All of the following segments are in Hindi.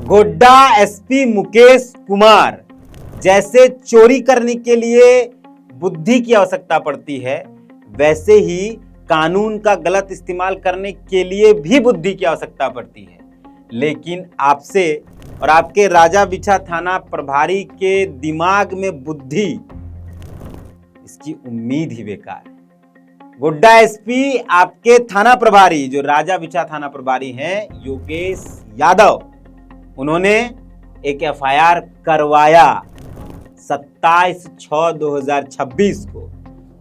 गोड्डा एसपी मुकेश कुमार, जैसे चोरी करने के लिए बुद्धि की आवश्यकता पड़ती है, वैसे ही कानून का गलत इस्तेमाल करने के लिए भी बुद्धि की आवश्यकता पड़ती है। लेकिन आपसे और आपके राजा बिछा थाना प्रभारी के दिमाग में बुद्धि, इसकी उम्मीद ही बेकार है। गोड्डा एसपी आपके थाना प्रभारी, जो राजा बिछा थाना प्रभारी हैं, योगेश यादव, उन्होंने एक एफआईआर करवाया 27/6/2026 को,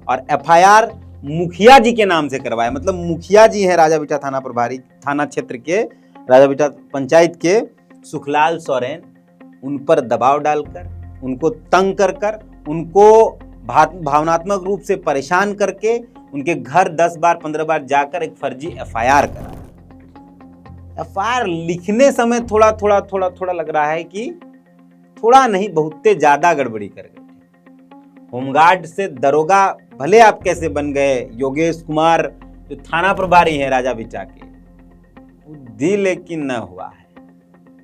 और एफआईआर मुखिया जी के नाम से करवाया। मतलब मुखिया जी हैं राजा बिछा थाना प्रभारी, थाना क्षेत्र के राजा बिछा पंचायत के सुखलाल सोरेन, उन पर दबाव डालकर, उनको तंग कर कर, उनको भावनात्मक रूप से परेशान करके, उनके घर 10 बार 15 बार जाकर एक फर्जी एफआईआर करा। एफआईआर लिखने समय थोड़ा लग रहा है कि थोड़ा नहीं बहुते ज्यादा गड़बड़ी कर गए। होमगार्ड से दरोगा भले आप कैसे बन गए, योगेश कुमार जो थाना प्रभारी हैं राजा बिचा के, बुद्धि लेकिन न हुआ है।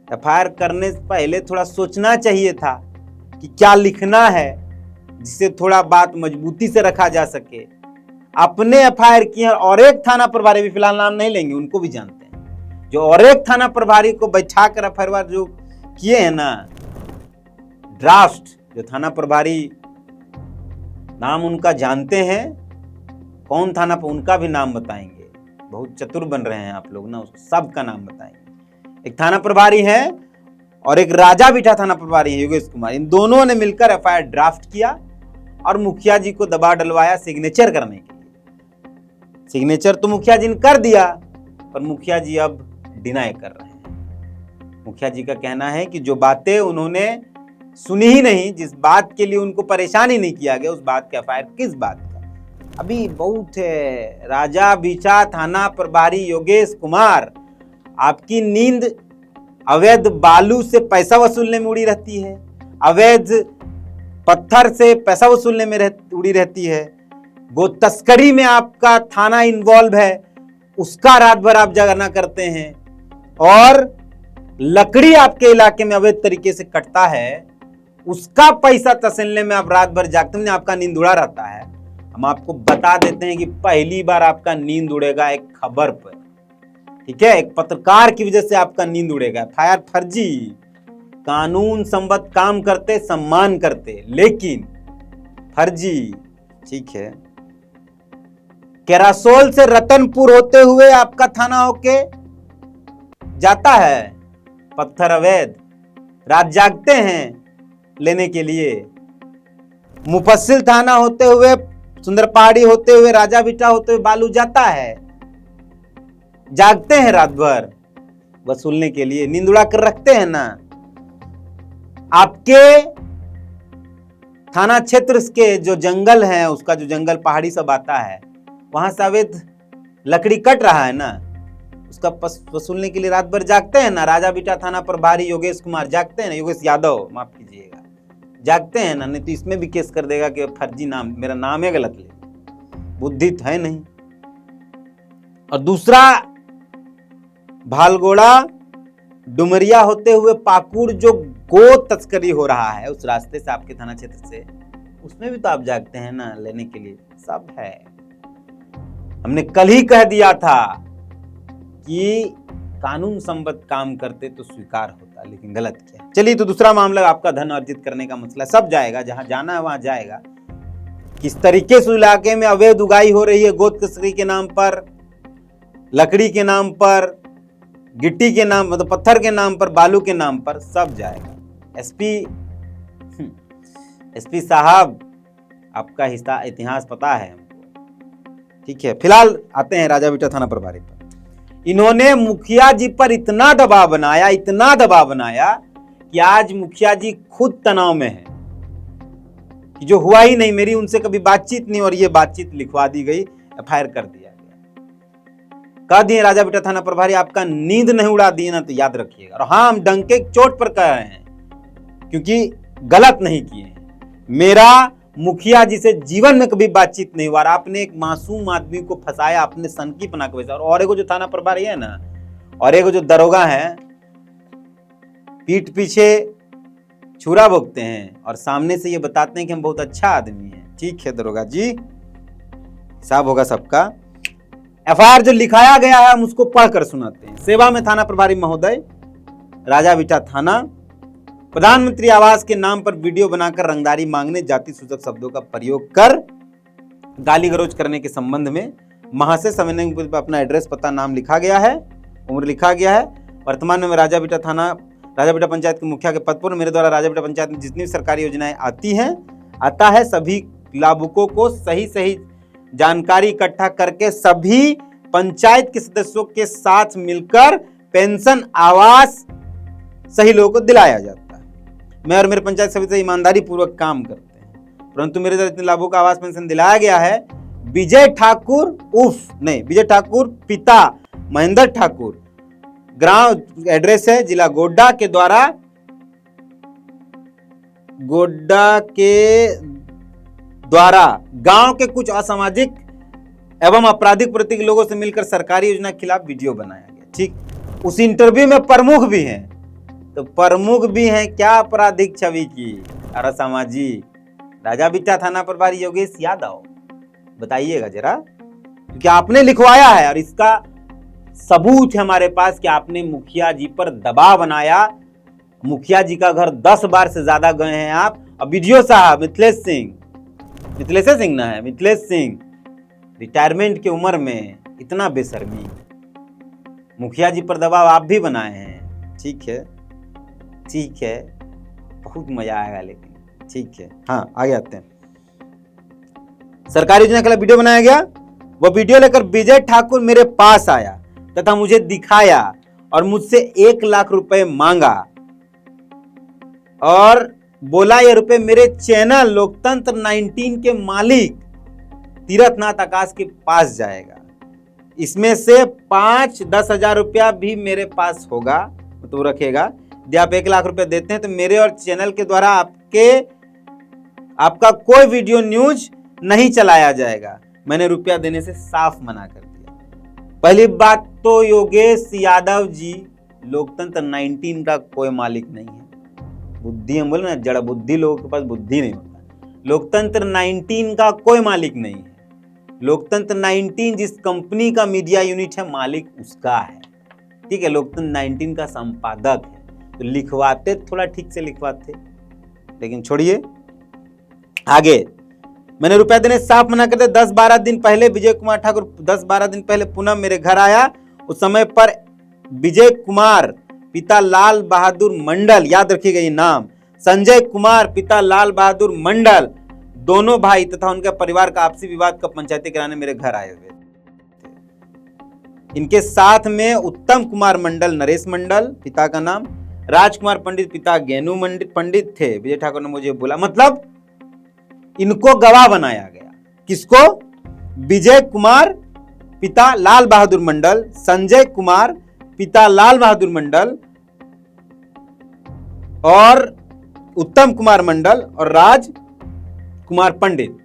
एफआईआर करने से पहले थोड़ा सोचना चाहिए था कि क्या लिखना है, जिससे थोड़ा बात मजबूती से रखा जा सके। अपने एफआईआर की है, और एक थाना प्रभारी, भी फिलहाल नाम नहीं लेंगे, उनको भी जानते हैं, जो और एक थाना प्रभारी को बैठाकर एफआईआर जो किए हैं ना, ड्राफ्ट, जो थाना प्रभारी नाम उनका जानते हैं, कौन थाना पर, उनका भी नाम बताएंगे। बहुत चतुर बन रहे हैं आप लोग ना, सबका नाम बताएंगे। एक थाना प्रभारी है और एक राजा बिठा थाना प्रभारी है योगेश कुमार, इन दोनों ने मिलकर एफआईआर ड्राफ्ट किया और मुखिया जी को दबाव डलवाया सिग्नेचर करने के लिए। सिग्नेचर तो मुखिया जी ने कर दिया, पर मुखिया जी अब डिनाई कर रहे हैं। मुखिया जी का कहना है कि जो बातें उन्होंने सुनी ही नहीं, जिस बात के लिए उनको परेशान ही नहीं किया गया, उस बात का एफआईआर किस बात का, अभी बहुत है। राजा बिछा थाना प्रभारी योगेश कुमार, आपकी नींद अवैध बालू से पैसा वसूलने में उड़ी रहती है, अवैध पत्थर से पैसा वसूलने में उड़ी रहती है, गो तस्करी में आपका थाना इन्वॉल्व है, उसका रात भर आप जागरना करते हैं, और लकड़ी आपके इलाके में अवैध तरीके से कटता है, उसका पैसा तसलने में आप रात भर जागते हैं, आपका नींद उड़ा रहता है। हम आपको बता देते हैं कि पहली बार आपका नींद उड़ेगा एक खबर पर, ठीक है, एक पत्रकार की वजह से आपका नींद उड़ेगा। एफआईआर फर्जी, कानून संबद्ध काम करते, सम्मान करते, लेकिन फर्जी, ठीक है। कैरासोल से रतनपुर होते हुए आपका थाना होके जाता है पत्थर अवैध, रात जागते हैं लेने के लिए। मुफस्सिल थाना होते हुए, सुंदरपहाड़ी होते हुए, राजा बिटा होते हुए बालू जाता है, जागते हैं रात भर वसूलने के लिए, नींद उड़ा कर रखते हैं ना। आपके थाना क्षेत्र के जो जंगल है, उसका जो जंगल पहाड़ी सब आता है, वहां से अवैध लकड़ी कट रहा है ना, उसका वसूलने के लिए रात भर जागते हैं ना। राजा बिटा थाना प्रभारी योगेश कुमार जागते हैं ना, योगेश यादव माफ कीजिएगा, जागते हैं ना, नहीं तो इसमें भी केस कर देगा कि फर्जी नाम, मेरा नाम है गलत, ले बुद्धि है नहीं। और दूसरा, भालगोड़ा डुमरिया होते हुए पाकुड़ जो गो तस्करी हो रहा है, उस रास्ते से आपके थाना क्षेत्र से, उसमें भी तो आप जागते हैं ना लेने के लिए, सब है। हमने कल ही कह दिया था कि कानून संबद्ध काम करते तो स्वीकार होता, लेकिन गलत किया। चलिए, तो दूसरा मामला आपका धन अर्जित करने का मसला, सब जाएगा, जहां जाना है वहां जाएगा। किस तरीके से इलाके में अवैध उगाई हो रही है, गोद तस्करी के नाम पर, लकड़ी के नाम पर, गिट्टी के नाम, मतलब पत्थर के नाम पर, बालू के नाम पर, सब जाएगा। एसपी साहब, आपका हिस्सा इतिहास पता है हमको, ठीक है। फिलहाल आते हैं राजा बिटा थाना प्रभारी पर। इन्होंने मुखिया जी पर इतना दबाव बनाया कि आज मुखिया जी खुद तनाव में है कि जो हुआ ही नहीं, मेरी उनसे कभी बातचीत नहीं, और ये बातचीत लिखवा दी गई, एफआईआर कर दिया गया। कह दिए राजा बिटा थाना प्रभारी, आपका नींद नहीं उड़ा दिए ना, तो याद रखिएगा। और हाँ, हम डंके चोट पर कह रहे हैं, क्योंकि गलत नहीं किए हैं। मेरा मुखिया जी से जीवन में कभी बातचीत नहीं हुआ, आपने एक मासूम आदमी को फंसाया, आपने सनकी बना के भेजा। और एगो जो थाना प्रभारी है ना, और एगो जो दरोगा है, पीठ पीछे छुरा भोगते हैं और सामने से ये बताते हैं कि हम बहुत अच्छा आदमी हैं। ठीक है दरोगा जी, हिसाब होगा सबका। एफआईआर जो लिखाया गया है हम उसको पढ़कर सुनाते हैं। सेवा में थाना प्रभारी महोदय, राजाविटा थाना, प्रधानमंत्री आवास के नाम पर वीडियो बनाकर रंगदारी मांगने, जाति सूचक शब्दों का प्रयोग कर गाली गलौज करने के संबंध में महाशय संवेदन पर अपना एड्रेस, पता, नाम लिखा गया है, उम्र लिखा गया है। वर्तमान में मैं राजाविटा थाना, राजाविटा पंचायत के मुखिया के पद पर, मेरे द्वारा राजाविटा पंचायत में जितनी सरकारी योजनाएं आता है सभी लाभुकों को सही जानकारी इकट्ठा करके सभी पंचायत के सदस्यों के साथ मिलकर पेंशन, आवास सही लोगों को दिलाया जाता है। मैं और मेरे पंचायत समिति से ईमानदारी पूर्वक काम करते हैं, परंतु मेरे द्वारा इतने लाभों का आवास पेंशन दिलाया गया है। विजय ठाकुर पिता महेंद्र ठाकुर, ग्राम एड्रेस है जिला गोड्डा के द्वारा गांव के कुछ असामाजिक एवं आपराधिक प्रवृत्ति के लोगों से मिलकर सरकारी योजना के खिलाफ वीडियो बनाया गया। ठीक, उस इंटरव्यू में प्रमुख भी हैं, तो प्रमुख भी हैं क्या आपराधिक छवि की और असामाजिक? राजाविटा थाना प्रभारी योगेश यादव, बताइएगा जरा, क्योंकि आपने लिखवाया है और इसका सबूत है हमारे पास कि आपने मुखिया जी पर दबाव बनाया। मुखिया जी का घर 10 बार से ज्यादा गए हैं आप। और वीडियो साहब मिथिलेश सिंह रिटायरमेंट की उम्र में इतना बेशर्मी, मुखिया जी पर दबाव आप भी बनाए हैं। ठीक है, बहुत मजा आएगा लेकिन। ठीक है, हाँ आगे आते हैं। सरकारी योजना के लिए वीडियो बनाया गया। वो वीडियो लेकर विजय ठाकुर मेरे पास आया तथा मुझे दिखाया और मुझसे 1 लाख रुपए मांगा और बोला ये रुपए मेरे चैनल लोकतंत्र 19 के मालिक तीरथनाथ आकाश के पास जाएगा। इसमें से 5-10 हजार रुपया भी मेरे पास होगा, तो रखेगा। यदि आप 1 लाख रुपए देते हैं तो मेरे और चैनल के द्वारा आपका कोई वीडियो न्यूज नहीं चलाया जाएगा। मैंने रुपया देने से साफ मना कर दिया। पहली बात तो योगेश यादव जी, लोकतंत्र 19 का कोई मालिक नहीं है। बुद्धि, हम बोले ना जड़ बुद्धि, लोगों के पास बुद्धि नहीं होता। लोकतंत्र 19 का कोई मालिक नहीं है। लोकतंत्र 19 जिस कंपनी का मीडिया यूनिट है, मालिक उसका है। ठीक है, लोकतंत्र 19 का संपादक है। तो लिखवाते थोड़ा ठीक से लिखवाते, लेकिन छोड़िए आगे। मैंने रुपया देने साफ मना करते। 10-12 दिन पहले विजय कुमार ठाकुर 10-12 दिन पहले पुनः मेरे घर आया। उस समय पर विजय कुमार पिता लाल बहादुर मंडल, याद रखिएगा ये नाम, संजय कुमार पिता लाल बहादुर मंडल, दोनों भाई तथा उनके परिवार का आपसी विवाद का पंचायती कराने मेरे घर आए हुए। इनके साथ में उत्तम कुमार मंडल, नरेश मंडल पिता का नाम, राजकुमार पंडित पिता गेनू पंडित थे। विजय ठाकुर ने मुझे बोला, मतलब इनको गवाह बनाया गया। किसको? विजय कुमार पिता लाल बहादुर मंडल, संजय कुमार पिता लाल बहादुर मंडल और उत्तम कुमार मंडल और राज कुमार पंडित।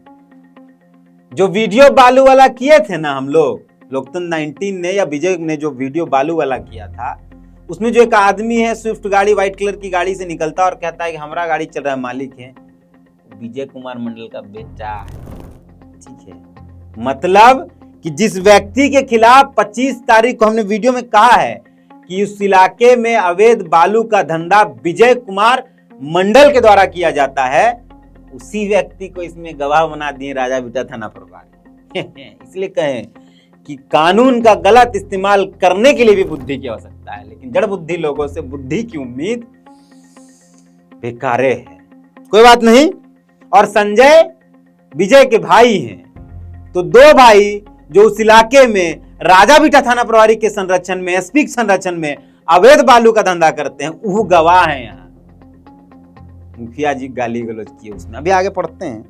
जो वीडियो बालू वाला किए थे ना हम लोग, लोकतंत्र 19 ने या विजय ने जो वीडियो बालू वाला किया था, उसमें जो एक आदमी है स्विफ्ट गाड़ी, व्हाइट कलर की गाड़ी से निकलता और कहता है कि हमारा गाड़ी चल रहा है, मालिक है, विजय कुमार मंडल का बेटा है। ठीक है, मतलब कि जिस व्यक्ति के खिलाफ 25 तारीख को हमने वीडियो में कहा है कि उस इलाके में अवैध बालू का धंधा विजय कुमार मंडल के द्वारा किया जाता है, उसी व्यक्ति को इसमें गवाह बना दिए राजाविटा थाना प्रभारी। इसलिए कहें कि कानून का गलत इस्तेमाल करने के लिए भी बुद्धि की आवश्यकता है, लेकिन जड़ बुद्धि लोगों से बुद्धि की उम्मीद बेकारे है। कोई बात नहीं। और संजय विजय के भाई हैं, तो 2 भाई जो उस इलाके में राजाविटा थाना प्रभारी के संरक्षण में, एसपी के संरक्षण में अवैध बालू का धंधा करते हैं, वो गवाह हैं। यहाँ मुखिया जी गाली गलौज किए उसमें, अभी आगे पढ़ते हैं।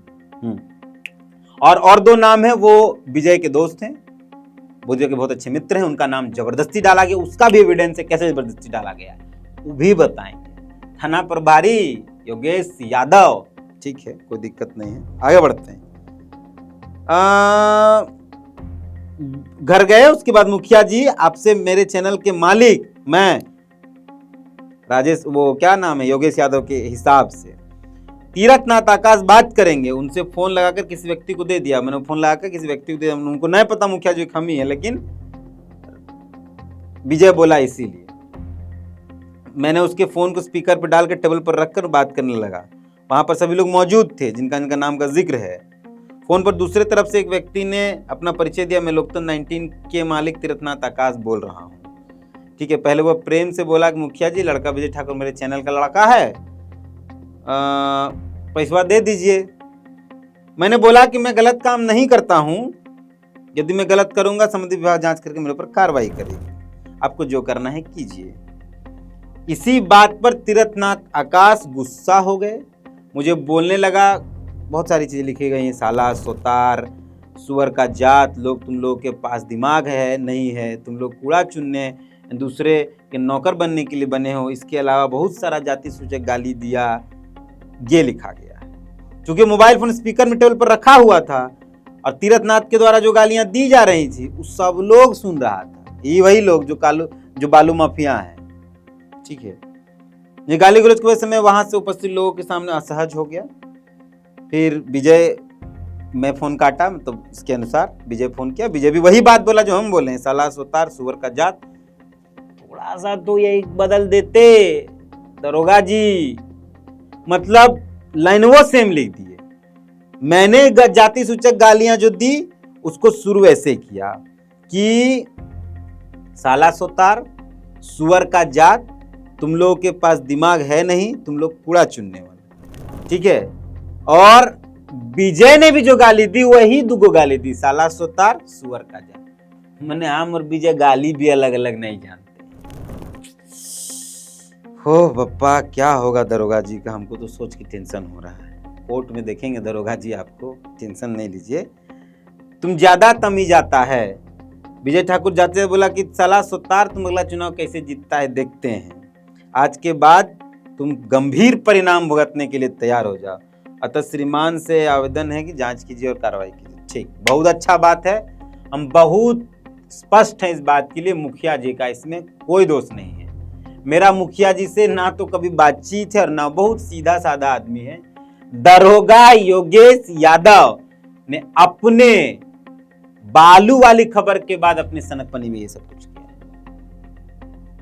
और 2 नाम है, वो विजय के दोस्त हैं, विजय के बहुत अच्छे मित्र हैं, उनका नाम जबरदस्ती डाला गया। उसका भी एविडेंस है कैसे जबरदस्ती डाला गया, वो भी बताएंगे। थाना प्रभारी योगेश यादव, ठीक है, कोई दिक्कत नहीं है, आगे बढ़ते हैं। घर गए, उसके बाद मुखिया जी आपसे मेरे चैनल के मालिक मैं राजेश, वो क्या नाम है, योगेश यादव के हिसाब से। तीरथनाथ आकाश बात करेंगे, उनसे फोन लगाकर किसी व्यक्ति को दे दिया, मैंने फोन लगाकर किसी व्यक्ति को दे दिया, उनको नहीं पता मुखिया जी एक हम ही है, लेकिन विजय बोला इसीलिए। मैंने उसके फोन को स्पीकर पर डालकर टेबल पर रखकर बात करने लगा। वहां पर सभी लोग मौजूद थे जिनका नाम का जिक्र है। फोन पर दूसरे तरफ से एक व्यक्ति ने अपना परिचय दिया, मैं लोकतंत्र 19 के मालिक तीरथनाथ आकाश बोल रहा हूँ। ठीक है, पहले वह प्रेम से बोला कि मुखिया जी लड़का विजय ठाकुर मेरे चैनल का लड़का है, पैसा दे दीजिए। मैंने बोला कि मैं गलत काम नहीं करता हूं, यदि मैं गलत करूंगा संबंधित विभाग जांच करके मेरे ऊपर कार्रवाई करेगी, आपको जो करना है कीजिए। इसी बात पर तीरथनाथ आकाश गुस्सा हो गए, मुझे बोलने लगा, बहुत सारी चीजें लिखी गई हैं, साला, सोतार, सुअर का जात, लोग तुम लोगों के पास दिमाग है नहीं है, तुम लोग कूड़ा चुनने दूसरे के नौकर बनने के लिए बने हो, इसके अलावा बहुत सारा जाति सूचक गाली दिया, ये लिखा गया है। क्योंकि मोबाइल फोन स्पीकर में टेबल पर रखा हुआ था और तीरथनाथ के द्वारा जो गालियां दी जा रही थी वो सब लोग सुन रहा था, ये वही लोग जो बालू माफिया हैं। ठीक है, ये गाली गलौज की वजह से मैं वहां से उपस्थित लोगों के सामने असहज हो गया। फिर विजय, मैं फोन काटा, तो इसके अनुसार विजय फोन किया, विजय भी वही बात बोला जो हम बोले हैं, साला, सोतार, सुअर का जात, थोड़ा सा तो यही बदल देते दरोगा जी, मतलब लाइनों सेम लिख दिए। मैंने जाति सूचक गालियां जो दी उसको शुरू ऐसे किया कि साला, सोतार, सुअर का जात, तुम लोगों के पास दिमाग है नहीं, तुम लोग कूड़ा चुनने वाले। ठीक है, और विजय ने भी जो गाली दी वही दुगो गाली दी, साला, सोतार, सुअर का जात। मैंने हम और विजय गाली भी अलग अलग नहीं जानते। हो बप्पा, क्या होगा दरोगा जी का, हमको तो सोच के टेंशन हो रहा है। कोर्ट में देखेंगे दरोगा जी, आपको टेंशन नहीं लीजिए, तुम ज्यादा तमीज आता है। विजय ठाकुर जाते हुए बोला कि साला, सोतार, तुम अगला चुनाव कैसे जीतता है देखते हैं, आज के बाद तुम गंभीर परिणाम भुगतने के लिए तैयार हो जाओ, अतः श्रीमान से आवेदन है कि जांच कीजिए और कार्रवाई कीजिए। ठीक, बहुत अच्छा बात है, हम बहुत स्पष्ट हैं इस बात के लिए, मुखिया जी का इसमें कोई दोष नहीं है। मेरा मुखिया जी से ना तो कभी बातचीत है और ना, बहुत सीधा साधा आदमी है। दरोगा योगेश यादव ने अपने बालू वाली खबर के बाद अपने सनकपनी में ये सब कुछ किया।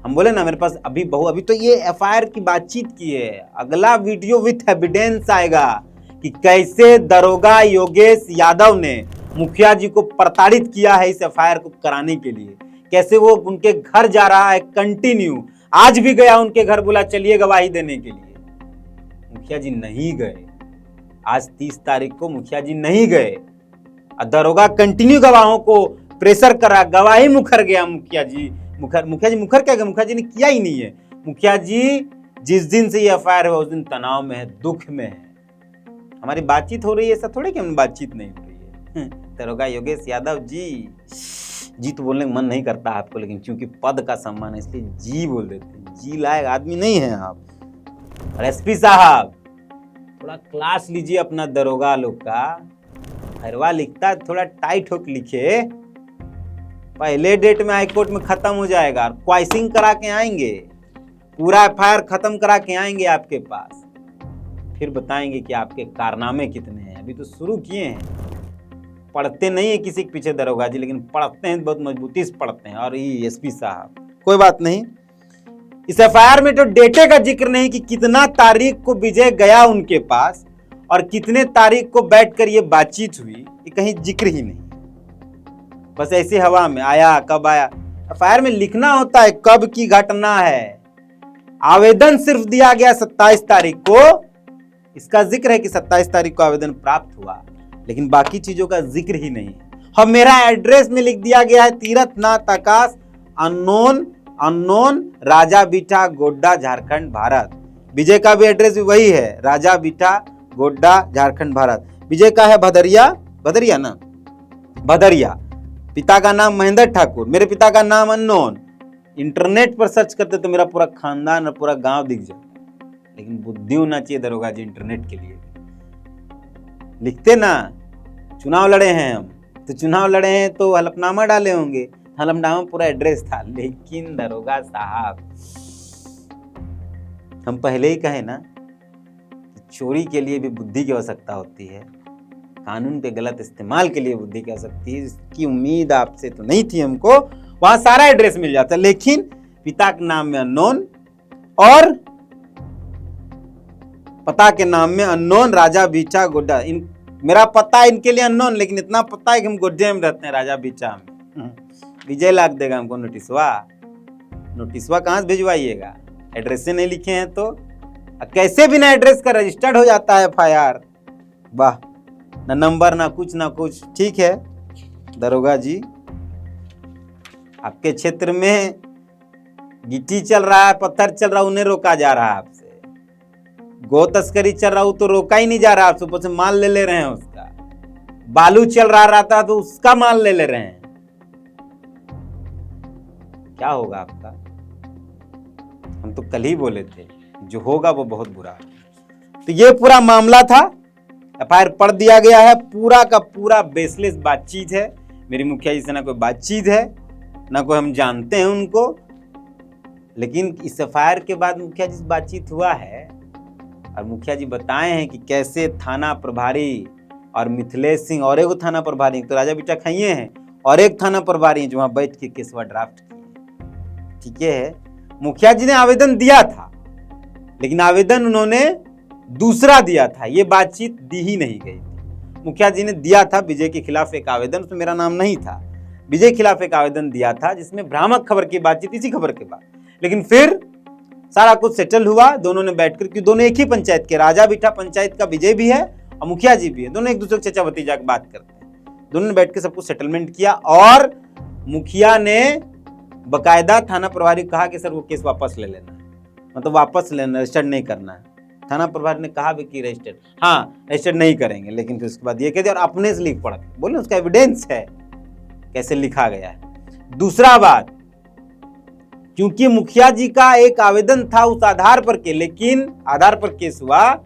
हम बोले ना, मेरे पास अभी तो ये एफआईआर की बातचीत की है, अगला वीडियो विथ एविडेंस आएगा कि कैसे दरोगा योगेश यादव ने मुखिया जी को प्रताड़ित किया है इस एफआईआर को कराने के लिए, कैसे वो उनके घर जा रहा है कंटिन्यू, आज भी गया उनके घर, बोला चलिए गवाही देने के लिए, मुखिया जी नहीं गए। आज 30 तारीख को मुखिया जी नहीं गए, दरोगा कंटिन्यू गवाहों को प्रेशर करा, गवाही मुखर गया मुखिया जी मुखर क्या गया, मुखिया जी ने किया ही नहीं है। मुखिया जी जिस दिन से ये एफआईआर है उस दिन तनाव में है, दुख में है। हमारी बातचीत हो रही है, ऐसा थोड़े कि हम बातचीत नहीं हो रही है। दरोगा योगेश यादव जी तो बोलने का मन नहीं करता आपको, लेकिन क्योंकि पद का सम्मान है इसलिए जी बोल देते हैं। जी लायक आदमी नहीं है आप। और एसपी साहब, थोड़ा क्लास लीजिए अपना दरोगा लोग का, हरवा लिखता है थोड़ा टाइट होकर लिखे, पहले डेट में हाईकोर्ट में खत्म हो जाएगा, क्वाइसिंग करा के आएंगे, पूरा एफआईआर खत्म करा के आएंगे आपके पास, फिर बताएंगे कि आपके कारनामे कितने हैं। अभी तो शुरू किए हैं, पढ़ते नहीं है किसी के पीछे दरोगा जी, लेकिन पढ़ते हैं बहुत मजबूती से पढ़ते हैं। और ये एसपी साहब, कोई बात नहीं, इस एफआईआर में तो डेटे का जिक्र नहीं कि कितना तारीख को विजय गया उनके पास और कितने तारीख को बैठकर ये बातचीत हुई, ये कहीं जिक्र ही नहीं, बस ऐसी हवा में आया, कब आया। एफआईआर में लिखना होता है कब की घटना है। आवेदन सिर्फ दिया गया 27 तारीख को, इसका जिक्र है कि 27 तारीख को आवेदन प्राप्त हुआ, लेकिन बाकी चीजों का जिक्र ही नहीं है। हम, मेरा एड्रेस में लिख दिया गया है तीरथनाथ आकाश, अननोन, राजा बीठा, गोड्डा, झारखंड, भारत। विजय का भी एड्रेस भी वही है, राजा बीठा, गोड्डा, झारखंड, भारत। विजय का है भदरिया ना, भदरिया। पिता का नाम महेंद्र ठाकुर, मेरे पिता का नाम अननोन। इंटरनेट पर सर्च करते तो मेरा पूरा खानदान और पूरा गांव दिख जाता, लेकिन बुद्धि होना चाहिए दरोगा जी इंटरनेट के लिए। लिखते ना, चुनाव लड़े हैं हम, तो चुनाव लड़े हैं तो हलफनामा डाले होंगे, हलफनामा पूरा एड्रेस था, लेकिन दरोगा साहब हम पहले ही कहे ना कि चोरी के लिए भी बुद्धि की आवश्यकता होती है, कानून के गलत इस्तेमाल के लिए बुद्धि की आवश्यकता है। इसकी उम्मीद आपसे तो नहीं थी हमको। वहां सारा एड्रेस मिल जाता, लेकिन पिता के नाम में अननोन और पता के नाम में अननोन, राजा बीचा गोड्डा। मेरा पता इनके लिए अननोन, लेकिन इतना पता है कि हम गोड्डे में रहते हैं, राजा बीचा में। विजय लाख देगा हमको नोटिसवा कहां से भिजवाइएगा? एड्रेस से नहीं लिखे हैं तो कैसे बिना एड्रेस का रजिस्टर्ड हो जाता है FIR? वाह, ना नंबर ना कुछ। ठीक है दरोगा जी, आपके क्षेत्र में गिट्टी चल रहा है, पत्थर चल रहा है, उन्हें रोका जा रहा है आपसे। गो तस्करी चल रहा हो तो रोका ही नहीं जा रहा आपसे, ऊपर से माल ले रहे हैं उसका। बालू चल रहा था तो उसका माल ले रहे हैं। क्या होगा आपका? हम तो कल ही बोले थे जो होगा वो बहुत बुरा है। तो ये पूरा मामला था, FIR पढ़ दिया गया है। पूरा का पूरा बेसलेस बातचीत है। मेरी मुखिया जी से ना कोई बातचीत है, ना कोई हम जानते हैं उनको। लेकिन इस FIR के बाद मुखिया जी से बातचीत हुआ है और मुखिया जी बताए हैं कि कैसे थाना प्रभारी और मिथिलेश सिंह और एक थाना प्रभारी, तो राजा बेटा खाइए हैं, और एक थाना प्रभारी जो वहां बैठ के केसवा ड्राफ्ट किए। ठीक है, मुखिया जी ने आवेदन दिया था, लेकिन आवेदन उन्होंने दूसरा दिया था, ये बातचीत दी ही नहीं गई थी। मुखिया जी ने दिया था विजय के खिलाफ एक आवेदन, उसमें मेरा नाम नहीं था। विजय के खिलाफ एक आवेदन दिया था जिसमें भ्रामक खबर की बातचीत, इसी खबर के बाद। लेकिन फिर सारा कुछ सेटल हुआ, दोनों ने बैठकर, क्योंकि दोनों एक ही पंचायत के, राजा बीठा पंचायत का विजय भी है और मुखिया जी भी है, दोनों एक दूसरे के चचा भतीजा की बात करते हैं। दोनों ने बैठ के सब कुछ सेटलमेंट किया और मुखिया ने बकायदा थाना प्रभारी को कहा कि सर वो केस वापस ले लेना, मतलब वापस लेना, रजिस्टर्ड नहीं करना है। थाना प्रभारी ने कहा भी कि रजिस्टर्ड, हाँ रजिस्टर्ड नहीं करेंगे, लेकिन फिर उसके बाद ये कह दिया और अपने से लिख पड़ा, बोले उसका एविडेंस है कैसे लिखा गया है। दूसरा बात, क्योंकि मुखिया जी का एक आवेदन था उस आधार पर के, लेकिन आधार पर केस हुआ,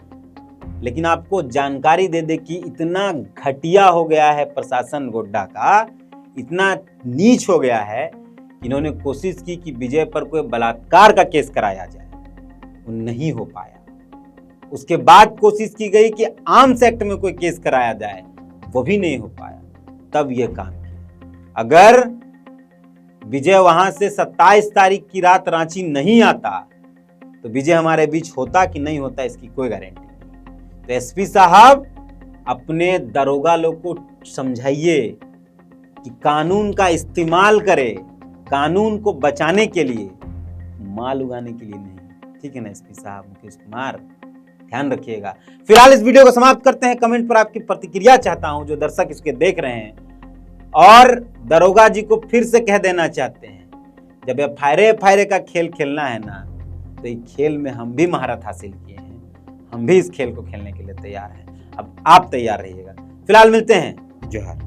लेकिन आपको जानकारी दे दे कि इतना घटिया हो गया है प्रशासन गोड्डा का, इतना नीच हो गया है, इन्होंने कोशिश की कि विजय पर कोई बलात्कार का केस कराया जाए, वो नहीं हो पाया। उसके बाद कोशिश की गई कि आर्म्स एक्ट में कोई केस कराया जाए, वो भी नहीं हो पाया। तब ये काम किया। अगर विजय वहां से 27 तारीख की रात रांची नहीं आता तो विजय हमारे बीच होता कि नहीं होता इसकी कोई गारंटी नहीं। तो SP साहब अपने दरोगा लोग को समझाइए कि कानून का इस्तेमाल करे, कानून को बचाने के लिए, माल उगाने के लिए नहीं। ठीक है ना SP साहब, मुकेश कुमार, ध्यान रखिएगा। फिलहाल इस वीडियो को समाप्त करते हैं। कमेंट पर आपकी प्रतिक्रिया चाहता हूं, जो दर्शक इसके देख रहे हैं, और दरोगा जी को फिर से कह देना चाहते हैं, जब FIR का खेल खेलना है ना, तो इस खेल में हम भी महारत हासिल किए हैं, हम भी इस खेल को खेलने के लिए तैयार हैं। अब आप तैयार रहिएगा। फिलहाल मिलते हैं, जोहार।